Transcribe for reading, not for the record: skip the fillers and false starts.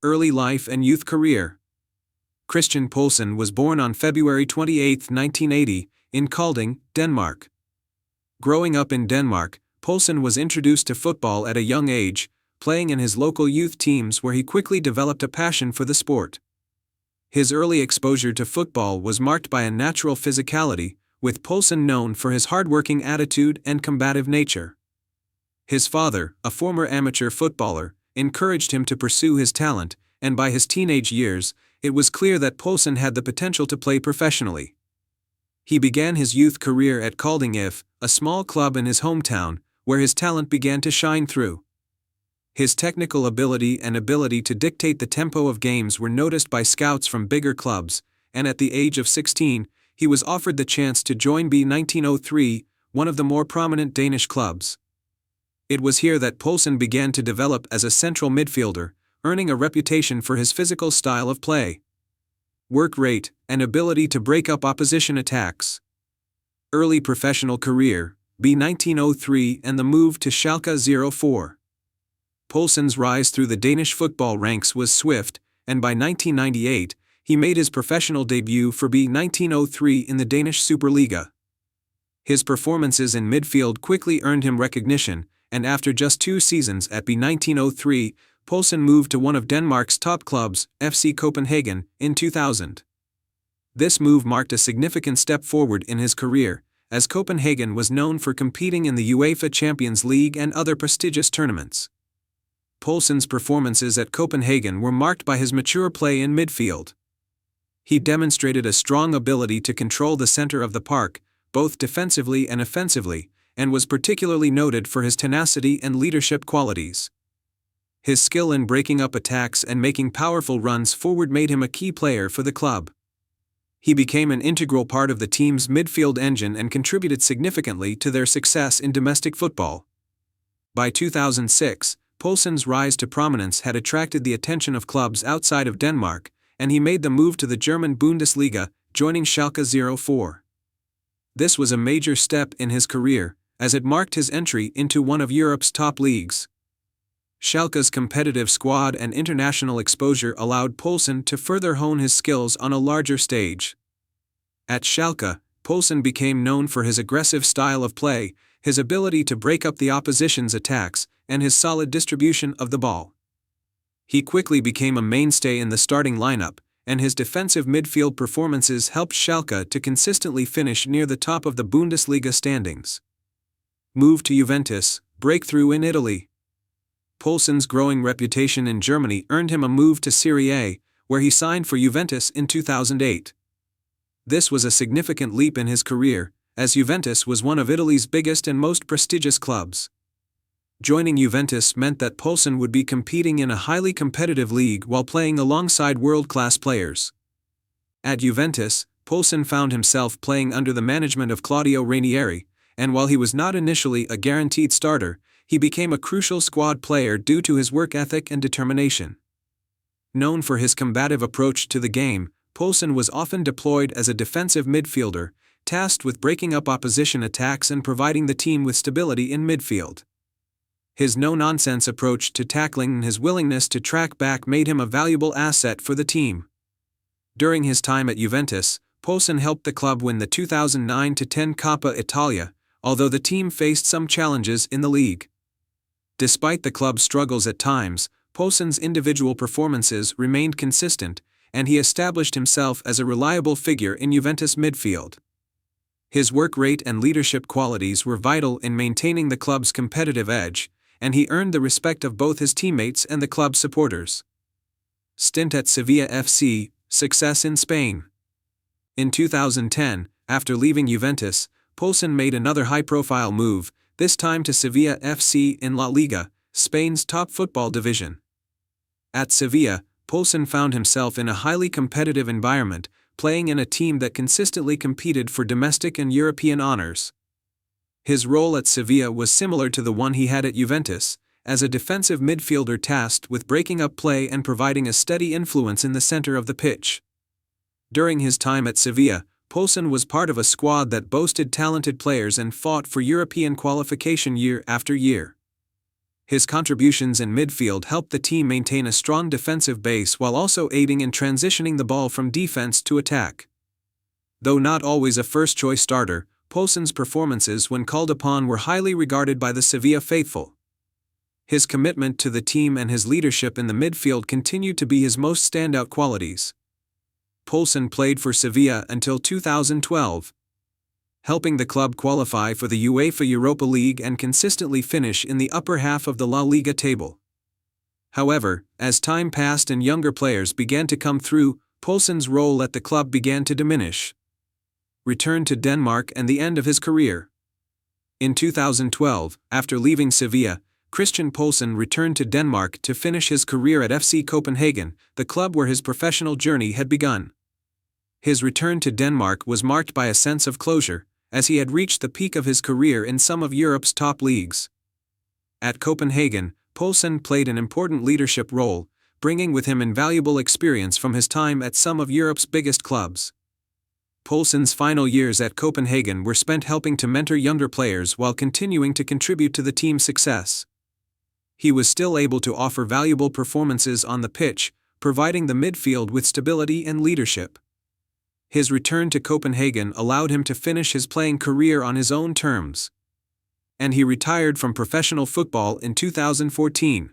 early life and youth career. Christian Poulsen was born on February 28, 1980, in Kolding, Denmark. Growing up in Denmark, Poulsen was introduced to football at a young age, playing in his local youth teams where he quickly developed a passion for the sport. His early exposure to football was marked by a natural physicality, with Poulsen known for his hard-working attitude and combative nature. His father, a former amateur footballer, encouraged him to pursue his talent, and by his teenage years, it was clear that Poulsen had the potential to play professionally. He began his youth career at Kolding IF, a small club in his hometown, where his talent began to shine through. His technical ability and ability to dictate the tempo of games were noticed by scouts from bigger clubs, and at the age of 16, he was offered the chance to join B 1903, one of the more prominent Danish clubs. It was here that Poulsen began to develop as a central midfielder, earning a reputation for his physical style of play, work rate, and ability to break up opposition attacks. Early professional career, B 1903 and the move to Schalke 04. Poulsen's rise through the Danish football ranks was swift, and by 1998, he made his professional debut for B 1903 in the Danish Superliga. His performances in midfield quickly earned him recognition, and after just 2 seasons at B 1903, Poulsen moved to one of Denmark's top clubs, FC Copenhagen, in 2000. This move marked a significant step forward in his career, as Copenhagen was known for competing in the UEFA Champions League and other prestigious tournaments. Poulsen's performances at Copenhagen were marked by his mature play in midfield. He demonstrated a strong ability to control the center of the park, both defensively and offensively, and was particularly noted for his tenacity and leadership qualities. His skill in breaking up attacks and making powerful runs forward made him a key player for the club. He became an integral part of the team's midfield engine and contributed significantly to their success in domestic football. By 2006, Poulsen's rise to prominence had attracted the attention of clubs outside of Denmark, and he made the move to the German Bundesliga, joining Schalke 04. This was a major step in his career, as it marked his entry into one of Europe's top leagues. Schalke's competitive squad and international exposure allowed Poulsen to further hone his skills on a larger stage. At Schalke, Poulsen became known for his aggressive style of play, his ability to break up the opposition's attacks, and his solid distribution of the ball. He quickly became a mainstay in the starting lineup, and his defensive midfield performances helped Schalke to consistently finish near the top of the Bundesliga standings. Move to Juventus, breakthrough in Italy. Poulsen's growing reputation in Germany earned him a move to Serie A, where he signed for Juventus in 2008. This was a significant leap in his career, as Juventus was one of Italy's biggest and most prestigious clubs. Joining Juventus meant that Poulsen would be competing in a highly competitive league while playing alongside world-class players. At Juventus, Poulsen found himself playing under the management of Claudio Ranieri, and while he was not initially a guaranteed starter, he became a crucial squad player due to his work ethic and determination. Known for his combative approach to the game, Poulsen was often deployed as a defensive midfielder, tasked with breaking up opposition attacks and providing the team with stability in midfield. His no-nonsense approach to tackling and his willingness to track back made him a valuable asset for the team. During his time at Juventus, Poulsen helped the club win the 2009-10 Coppa Italia, although the team faced some challenges in the league. Despite the club's struggles at times, Poulsen's individual performances remained consistent, and he established himself as a reliable figure in Juventus midfield. His work rate and leadership qualities were vital in maintaining the club's competitive edge, and he earned the respect of both his teammates and the club's supporters. Stint at Sevilla FC, success in Spain. In 2010, after leaving Juventus, Poulsen made another high-profile move, this time to Sevilla FC in La Liga, Spain's top football division. At Sevilla, Poulsen found himself in a highly competitive environment, playing in a team that consistently competed for domestic and European honors. His role at Sevilla was similar to the one he had at Juventus, as a defensive midfielder tasked with breaking up play and providing a steady influence in the center of the pitch. During his time at Sevilla, Poulsen was part of a squad that boasted talented players and fought for European qualification year after year. His contributions in midfield helped the team maintain a strong defensive base while also aiding in transitioning the ball from defense to attack. Though not always a first-choice starter, Poulsen's performances when called upon were highly regarded by the Sevilla faithful. His commitment to the team and his leadership in the midfield continued to be his most standout qualities. Poulsen played for Sevilla until 2012, helping the club qualify for the UEFA Europa League and consistently finish in the upper half of the La Liga table. However, as time passed and younger players began to come through, Poulsen's role at the club began to diminish. Returned to Denmark and the end of his career. In 2012, after leaving Sevilla, Christian Poulsen returned to Denmark to finish his career at FC Copenhagen, the club where his professional journey had begun. His return to Denmark was marked by a sense of closure, as he had reached the peak of his career in some of Europe's top leagues. At Copenhagen, Poulsen played an important leadership role, bringing with him invaluable experience from his time at some of Europe's biggest clubs. Poulsen's final years at Copenhagen were spent helping to mentor younger players while continuing to contribute to the team's success. He was still able to offer valuable performances on the pitch, providing the midfield with stability and leadership. His return to Copenhagen allowed him to finish his playing career on his own terms. And he retired from professional football in 2014.